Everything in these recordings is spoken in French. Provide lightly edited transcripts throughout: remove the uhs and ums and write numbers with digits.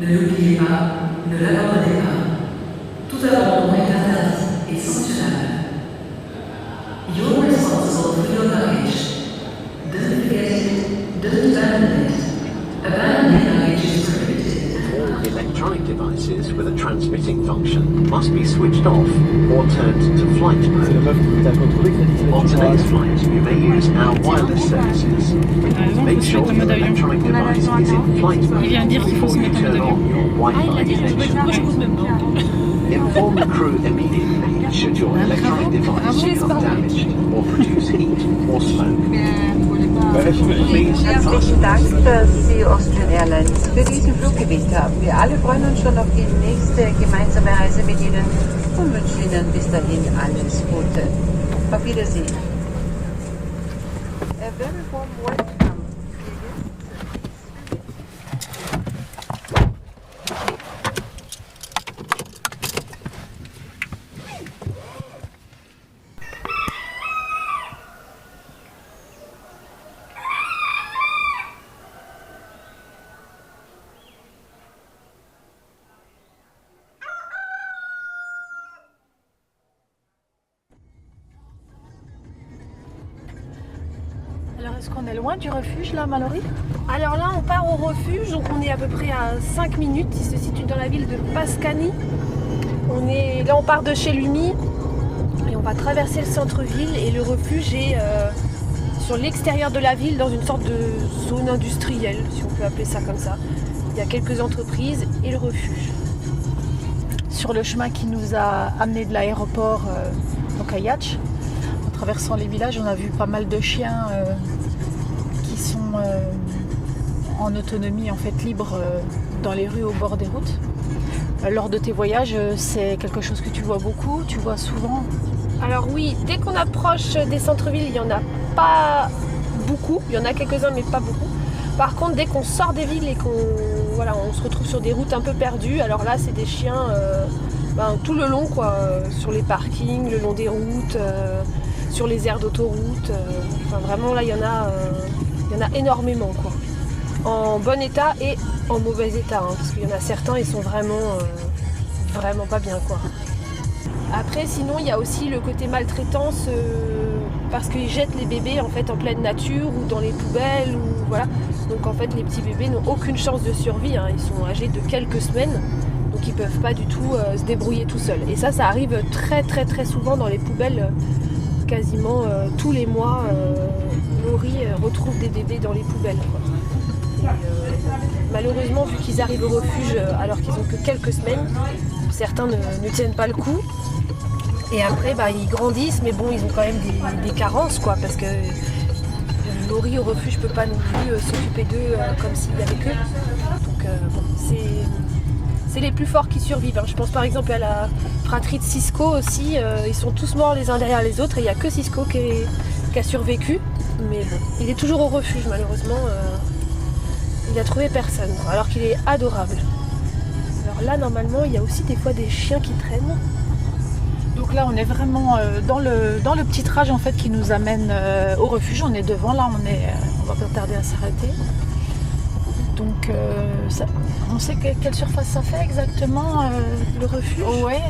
Ne l'oubliez pas, ne l'abandonnez pas. Tout abandon est interdit et sanctionnable. You're responsible for your luggage. Don't forget it, don't abandon it. Abandoning luggage is prohibited. All electronic devices with a transmitting function must be switched off or turned to flight C'est la mode. meuf qui t'a contrôlé qui a dit qu'il On allait today's flight, you may use our wireless services. Make sure your electronic device is in flight mode Il vient dire qu'il faut before se you mettre en turn mode on your Wi-Fi connection. Moi, j'écoute même pas. Inform the crew immediately should your electronic device become damaged or produce heat or smoke. Please Herzlichen Dank, dass Sie Austrian Airlines für diesen Flug gewählt haben. Wir alle freuen uns schon auf die nächste gemeinsame Reise mit Ihnen und wünschen Ihnen bis dahin alles Gute. Auf Wiedersehen. A very warm welcome. Alors, est-ce qu'on est loin du refuge là, Mallory? Alors là, on part au refuge, donc on est à peu près à 5 minutes. Il se situe dans la ville de Pascani. Là, on part de chez Lumi et on va traverser le centre-ville. Et le refuge est sur l'extérieur de la ville, dans une sorte de zone industrielle, si on peut appeler ça comme ça. Il y a quelques entreprises et le refuge. Sur le chemin qui nous a amené de l'aéroport donc à Yatch, en traversant les villages, on a vu pas mal de chiens qui sont en autonomie, en fait libres dans les rues au bord des routes. Lors de tes voyages, c'est quelque chose que tu vois beaucoup, tu vois souvent? Alors oui, dès qu'on approche des centres-villes, il n'y en a pas beaucoup. Il y en a quelques-uns, mais pas beaucoup. Par contre, dès qu'on sort des villes et on se retrouve sur des routes un peu perdues, alors là, c'est des chiens tout le long, quoi, sur les parkings, le long des routes, sur les aires d'autoroute. Vraiment, là, il y en a énormément, quoi. En bon état et en mauvais état, hein, parce qu'il y en a certains, ils sont vraiment pas bien, quoi. Après, sinon, il y a aussi le côté maltraitance, parce qu'ils jettent les bébés en fait en pleine nature ou dans les poubelles, ou voilà. Donc en fait, les petits bébés n'ont aucune chance de survie, hein. Ils sont âgés de quelques semaines, donc ils peuvent pas du tout se débrouiller tout seuls. Et ça arrive très très très souvent dans les poubelles, quasiment tous les mois. Laurie retrouve des bébés dans les poubelles, quoi. Et, malheureusement, vu qu'ils arrivent au refuge alors qu'ils ont que quelques semaines, certains ne tiennent pas le coup. Et après, ils grandissent, mais bon, ils ont quand même des carences, quoi, parce que Laurie au refuge ne peut pas non plus s'occuper d'eux comme s'il y avait qu'eux. Donc c'est les plus forts qui survivent, hein. Je pense par exemple à la fratrie de Cisco aussi, ils sont tous morts les uns derrière les autres et il n'y a que Cisco qui a survécu. Mais bon, il est toujours au refuge malheureusement, il n'a trouvé personne, quoi, alors qu'il est adorable. Alors là, normalement, il y a aussi des fois des chiens qui traînent. Donc là, on est vraiment dans le petit trage en fait qui nous amène au refuge. On est devant, là, on va pas tarder à s'arrêter. Donc, on sait quelle surface ça fait exactement, le refuge? Ouais,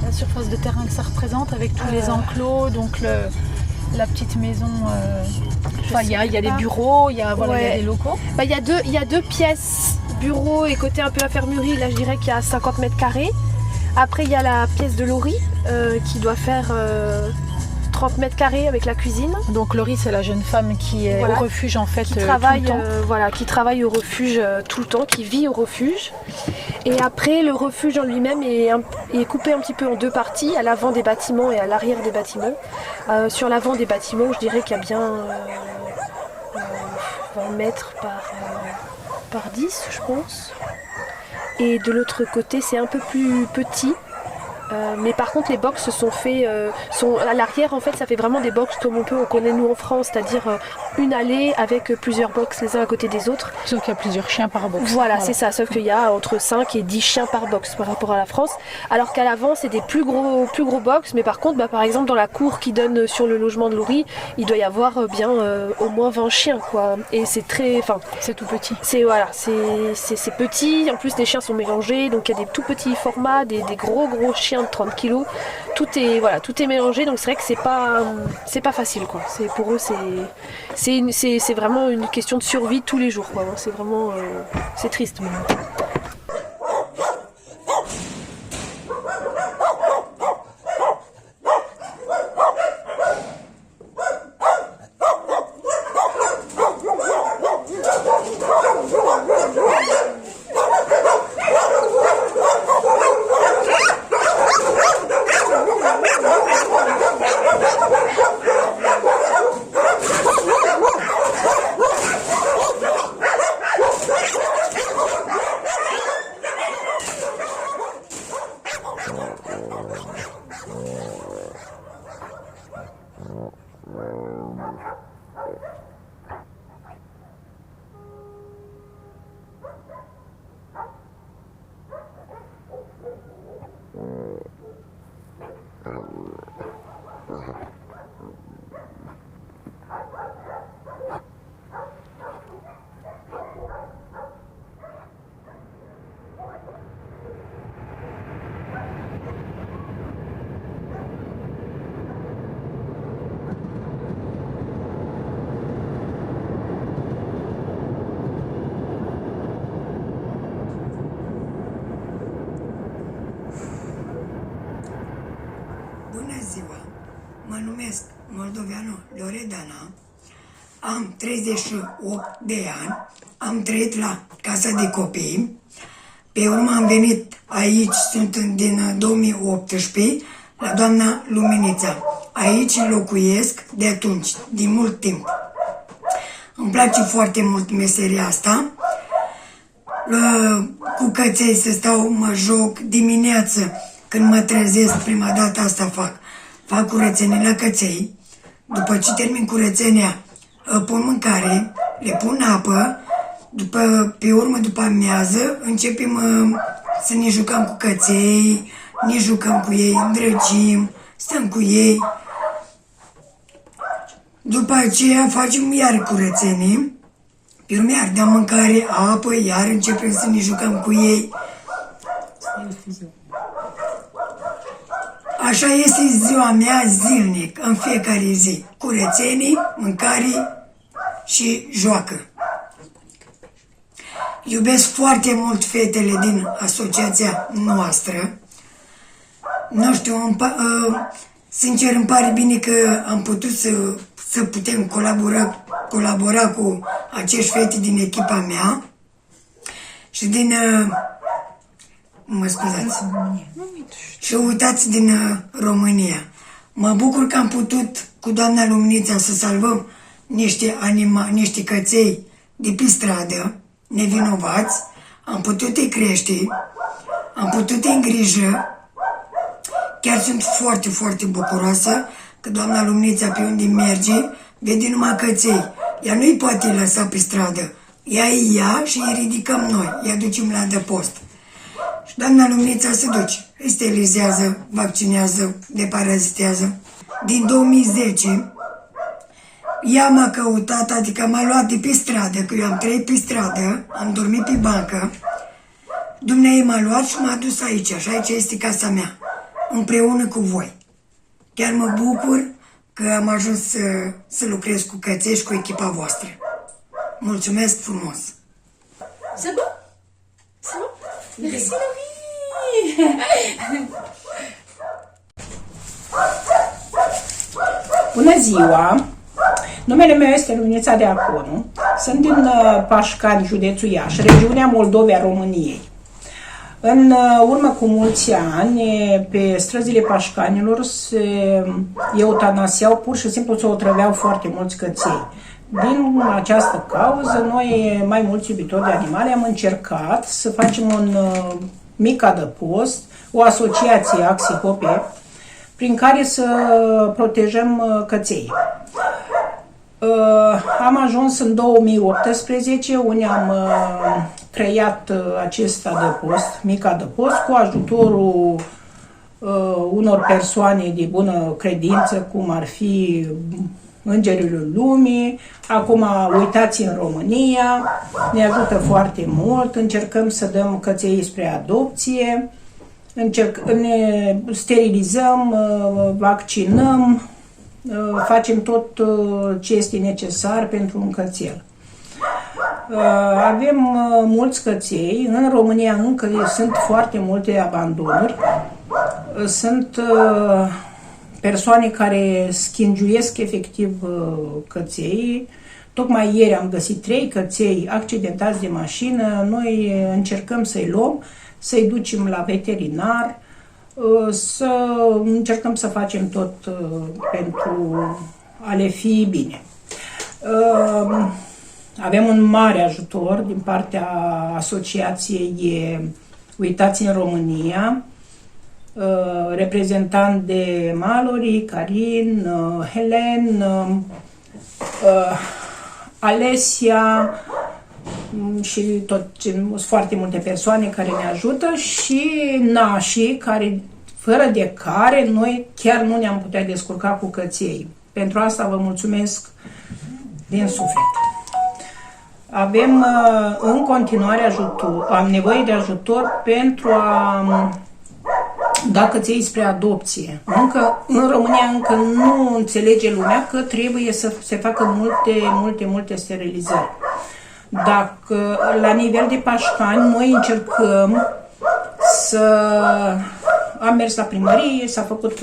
la surface de terrain que ça représente avec tous les enclos, donc la petite maison. Il y a des bureaux, il y a des locaux. Il y a deux pièces, bureau et côté un peu infirmerie. Là, je dirais qu'il y a 50 mètres carrés. Après, il y a la pièce de Laurie qui doit faire 30 mètres carrés avec la cuisine. Donc Laurie, c'est la jeune femme qui est au refuge en fait, qui travaille, tout le temps. qui travaille au refuge tout le temps, qui vit au refuge. Et après, le refuge en lui-même est coupé un petit peu en deux parties, à l'avant des bâtiments et à l'arrière des bâtiments. Sur l'avant des bâtiments, je dirais qu'il y a bien 20 mètres par 10, je pense. Et de l'autre côté, c'est un peu plus petit. Mais par contre, les box sont faits, sont à l'arrière. En fait, ça fait vraiment des box comme on connaît nous en France, c'est-à-dire une allée avec plusieurs box les uns à côté des autres. Sauf qu'il y a plusieurs chiens par box. Voilà, c'est ça. Sauf qu'il y a entre 5 et 10 chiens par box par rapport à la France. Alors qu'à l'avant, c'est des plus gros box. Mais par contre, par exemple, dans la cour qui donne sur le logement de Laurie, il doit y avoir bien au moins 20 chiens, quoi. Et c'est c'est tout petit. C'est petit. En plus, les chiens sont mélangés. Donc, il y a des tout petits formats, des gros chiens de 30 kilos. Tout est mélangé. Donc, c'est vrai que c'est pas facile, quoi. Pour eux, c'est vraiment une question de survie tous les jours, quoi. C'est vraiment c'est triste. Bună ziua! Mă numesc Moldoveanu Loredana, am 38 de ani, am trăit la Casa de Copii, pe urmă am venit aici, sunt din 2018, la doamna Luminița. Aici locuiesc de atunci, din mult timp. Îmi place foarte mult meseria asta. Cu căței să stau, mă joc dimineață. Când mă trezesc, prima dată asta fac curățenie la căței. După ce termin curățenia, pun mâncare, le pun apă, pe urmă, după amiază, începem să ne jucăm cu căței, ne jucăm cu ei, îndrăgim, stăm cu ei. După aceea facem iar curățenie, pe urmă iar dăm mâncare, apă, iar începem să ne jucăm cu ei. Așa este ziua mea zilnic, în fiecare zi. Curățenii, mâncare și joacă. Iubesc foarte mult fetele din asociația noastră. Nu știu, sincer îmi pare bine că am putut să putem colabora cu acești fete din echipa mea și din... mă scuzați. Și uitați din România. Mă bucur că am putut cu doamna Luminița să salvăm niște căței de pe stradă, nevinovați. Am putut îi crește, am putut îi îngrijă. Chiar sunt foarte, foarte bucuroasă că doamna Luminița pe unde merge vede numai căței. Ea nu-i poate lăsa pe stradă. Ea îi ia și îi ridicăm noi, îi aducem la adăpost. Și doamna Luminița se duce, îi sterilizează, vaccinează, deparazitează. Din 2010, ea m-a căutat, adică m-a luat de pe stradă, că eu am trăit pe stradă, am dormit pe bancă. Dumnezeu m-a luat și m-a dus aici, și aici este casa mea, împreună cu voi. Chiar mă bucur că am ajuns să lucrez cu căței și cu echipa voastră. Mulțumesc frumos! C'est bon? C'est bon? Merci Laurie! Bună ziua! Numele meu este Luminița Deaconu. Sunt din Pașcani, județul Iași, regiunea Moldovei a României. În urmă cu mulți ani, pe străzile Pașcanilor se eutanasiau, pur și simplu se otrăveau foarte mulți căței. Din această cauză, noi, mai mulți iubitori de animale, am încercat să facem un Mica Adăpost, o asociație Axihope, prin care să protejăm căței. Am ajuns în 2018, unde am creat acest adăpost, Mica Adăpost, cu ajutorul unor persoane de bună credință, cum ar fi Îngerii Lumii. Acum Uitați în România, ne ajută foarte mult, încercăm să dăm căței spre adopție, ne sterilizăm, vaccinăm, facem tot ce este necesar pentru un cățel. Avem mulți căței, în România încă sunt foarte multe abandonuri, sunt persoane care schingiuiesc efectiv căței. Tocmai ieri am găsit 3 căței accidentați de mașină, noi încercăm să-i luăm, să-i ducem la veterinar, să încercăm să facem tot pentru a le fi bine. Avem un mare ajutor din partea asociației Uitați în România, reprezentant de Mallory, Karin, Helen, Alesia și sunt foarte multe persoane care ne ajută și nașii, fără de care noi chiar nu ne-am putea descurca cu căței. Pentru asta vă mulțumesc din suflet. Avem în continuare ajutor, am nevoie de ajutor pentru a da căței spre adopție. În România încă nu înțelege lumea că trebuie să se facă multe sterilizări. Dacă la nivel de Pașcani noi încercăm am mers la primărie, s-a făcut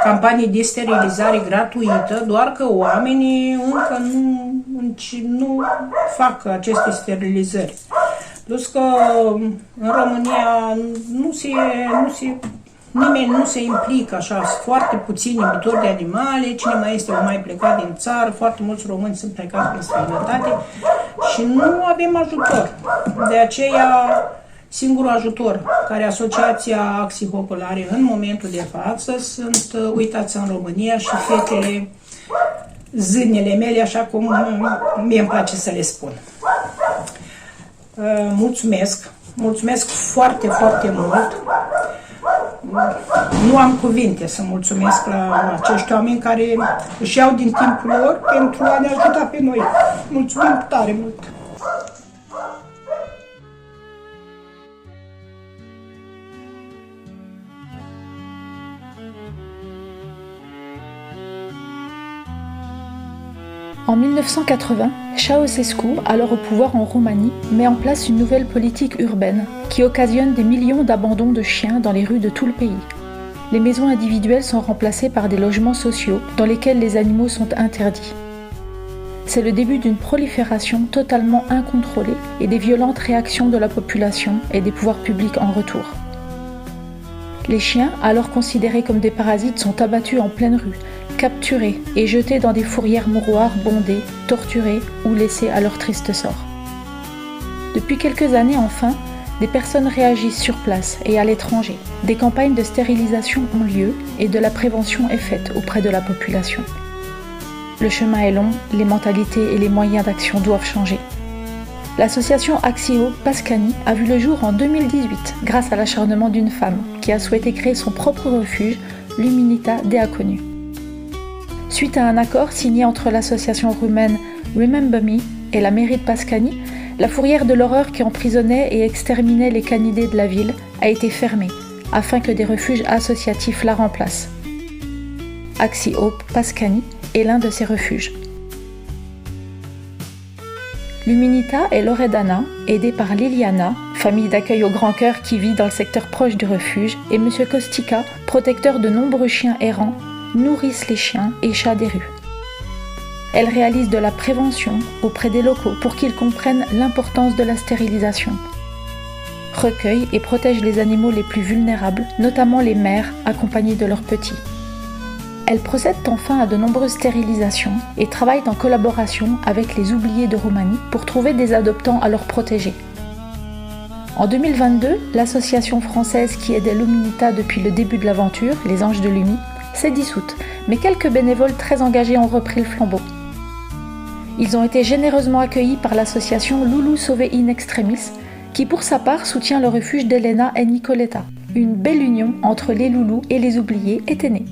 campanii de sterilizare gratuită, doar că oamenii încă nu fac aceste sterilizări. Plus că în România nimeni nu se implică așa, sunt foarte puțini iubitori de animale, cine mai este o mai plecat din țară, foarte mulți români sunt plecați prin străinătate și nu avem ajutor. De aceea, singurul ajutor care asociația Axihope are în momentul de față sunt Uitați în România și fetele zânele mele, așa cum mie îmi place să le spun. Mulțumesc foarte mult. Nu am cuvinte să mulțumesc la acești oameni care își iau din timpul lor pentru a ne ajuta pe noi. Mulțumim tare mult! En 1980, Ceausescu, alors au pouvoir en Roumanie, met en place une nouvelle politique urbaine qui occasionne des millions d'abandons de chiens dans les rues de tout le pays. Les maisons individuelles sont remplacées par des logements sociaux dans lesquels les animaux sont interdits. C'est le début d'une prolifération totalement incontrôlée et des violentes réactions de la population et des pouvoirs publics en retour. Les chiens, alors considérés comme des parasites, sont abattus en pleine rue, capturés et jetés dans des fourrières mouroirs bondées, torturés ou laissés à leur triste sort. Depuis quelques années enfin, des personnes réagissent sur place et à l'étranger. Des campagnes de stérilisation ont lieu et de la prévention est faite auprès de la population. Le chemin est long, les mentalités et les moyens d'action doivent changer. L'association Axihope Pascani a vu le jour en 2018 grâce à l'acharnement d'une femme qui a souhaité créer son propre refuge, l'Uminita Deaconu. Suite à un accord signé entre l'association roumaine Remember Me et la mairie de Pascani, la fourrière de l'horreur qui emprisonnait et exterminait les canidés de la ville a été fermée afin que des refuges associatifs la remplacent. Axihope Pascani est l'un de ces refuges. L'Uminita et Loredana, aidés par Liliana, famille d'accueil au grand cœur qui vit dans le secteur proche du refuge, et M. Kostika, protecteur de nombreux chiens errants, nourrissent les chiens et chats des rues. Elle réalise de la prévention auprès des locaux pour qu'ils comprennent l'importance de la stérilisation. Recueille et protège les animaux les plus vulnérables, notamment les mères accompagnées de leurs petits. Elle procède enfin à de nombreuses stérilisations et travaille en collaboration avec les oubliés de Roumanie pour trouver des adoptants à leur protéger. En 2022, l'association française qui aidait l'Humanita depuis le début de l'aventure, les Anges de Lumi, s'est dissoute, mais quelques bénévoles très engagés ont repris le flambeau. Ils ont été généreusement accueillis par l'association Loulou Sauvé in Extremis, qui pour sa part soutient le refuge d'Elena et Nicoletta. Une belle union entre les loulous et les oubliés était née.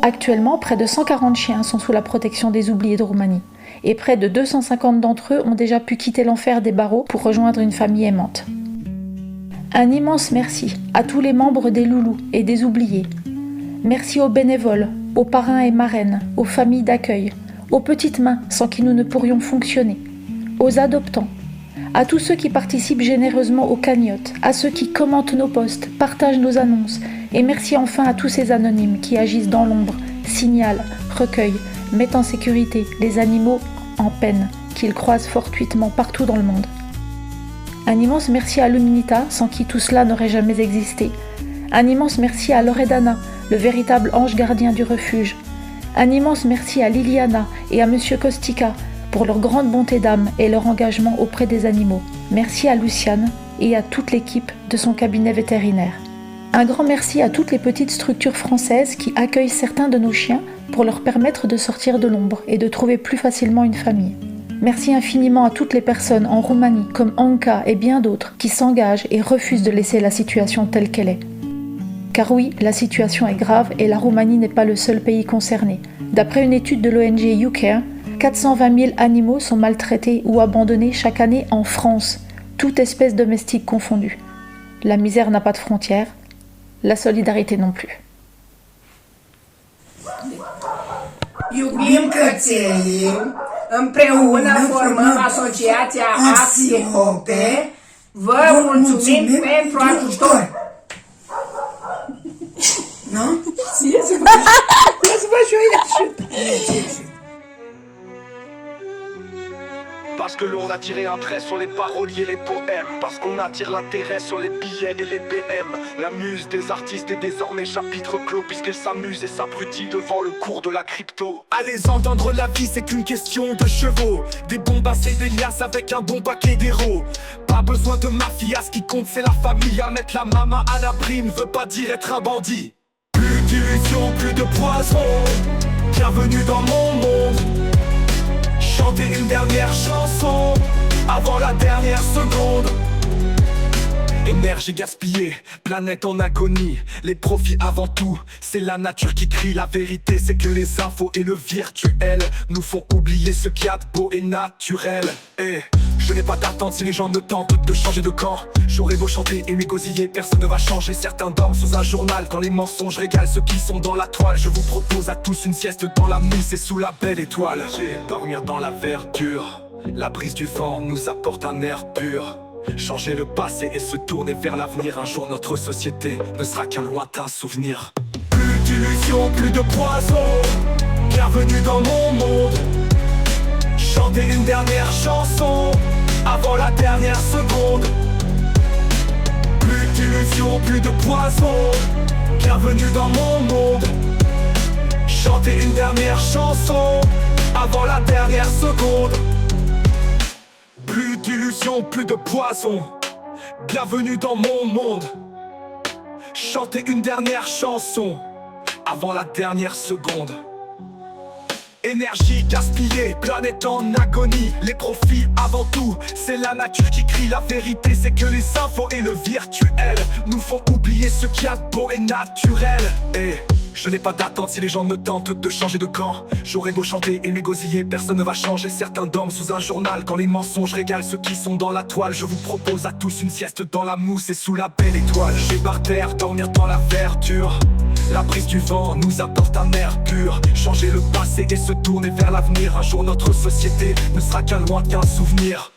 Actuellement, près de 140 chiens sont sous la protection des oubliés de Roumanie, et près de 250 d'entre eux ont déjà pu quitter l'enfer des barreaux pour rejoindre une famille aimante. Un immense merci à tous les membres des loulous et des oubliés. Merci aux bénévoles, aux parrains et marraines, aux familles d'accueil, aux petites mains sans qui nous ne pourrions fonctionner, aux adoptants, à tous ceux qui participent généreusement aux cagnottes, à ceux qui commentent nos posts, partagent nos annonces, et merci enfin à tous ces anonymes qui agissent dans l'ombre, signalent, recueillent, mettent en sécurité les animaux en peine qu'ils croisent fortuitement partout dans le monde. Un immense merci à l'Humanita, sans qui tout cela n'aurait jamais existé. Un immense merci à Loredana, le véritable ange gardien du refuge. Un immense merci à Liliana et à Monsieur Kostika pour leur grande bonté d'âme et leur engagement auprès des animaux. Merci à Luciane et à toute l'équipe de son cabinet vétérinaire. Un grand merci à toutes les petites structures françaises qui accueillent certains de nos chiens pour leur permettre de sortir de l'ombre et de trouver plus facilement une famille. Merci infiniment à toutes les personnes en Roumanie, comme Anka et bien d'autres, qui s'engagent et refusent de laisser la situation telle qu'elle est. Car oui, la situation est grave et la Roumanie n'est pas le seul pays concerné. D'après une étude de l'ONG YouCare, 420 000 animaux sont maltraités ou abandonnés chaque année en France, toute espèce domestique confondue. La misère n'a pas de frontières, la solidarité non plus. Iubim cățelii, împreună formăm Asociația Axiope. Vă mulțumim pentru ajutor! Nu? Să vă și eu ajut! Parce que l'on a tiré un trait sur les paroliers et les poèmes. Parce qu'on attire l'intérêt sur les billets et les BM. La muse des artistes est désormais chapitre clos, puisqu'elle s'amuse et s'abrutit devant le cours de la crypto. Allez entendre la vie, c'est qu'une question de chevaux. Des bombassés, des liasses avec un bon paquet d'héros. Pas besoin de mafia, ce qui compte c'est la famille. À mettre la maman à l'abri ne veut pas dire être un bandit. Plus d'illusions, plus de poison. Bienvenue dans mon monde. Chanter une dernière chanson avant la dernière seconde. Énergie gaspillée, planète en agonie. Les profits avant tout, c'est la nature qui crie. La vérité c'est que les infos et le virtuel nous font oublier ce qu'il y a de beau et naturel. Et je n'ai pas d'attente si les gens me tentent de changer de camp. J'aurais beau chanter et m'égosiller, personne ne va changer. Certains dorment sous un journal quand les mensonges régalent ceux qui sont dans la toile. Je vous propose à tous une sieste dans la mousse et sous la belle étoile. Dormir dans la verdure, la brise du vent nous apporte un air pur. Changer le passé et se tourner vers l'avenir. Un jour notre société ne sera qu'un lointain souvenir. Plus d'illusions, plus de poison. Bienvenue dans mon monde. Chanter une dernière chanson avant la dernière seconde. Plus d'illusions, plus de poison. Bienvenue dans mon monde. Chanter une dernière chanson avant la dernière seconde. Plus d'illusions, plus de poison. Bienvenue dans mon monde. Chanter une dernière chanson avant la dernière seconde. Énergie gaspillée, planète en agonie. Les profits avant tout, c'est la nature qui crie. La vérité c'est que les infos et le virtuel nous font oublier ce qu'il y a de beau et naturel. Et je n'ai pas d'attente si les gens me tentent de changer de camp. J'aurais beau chanter et m'égosiller, personne ne va changer. Certains dorment sous un journal quand les mensonges régalent ceux qui sont dans la toile. Je vous propose à tous une sieste dans la mousse et sous la belle étoile. Chez par terre, dormir dans la verdure. La brise du vent nous apporte un air pur. Changer le passé et se tourner vers l'avenir. Un jour notre société ne sera qu'un lointain souvenir.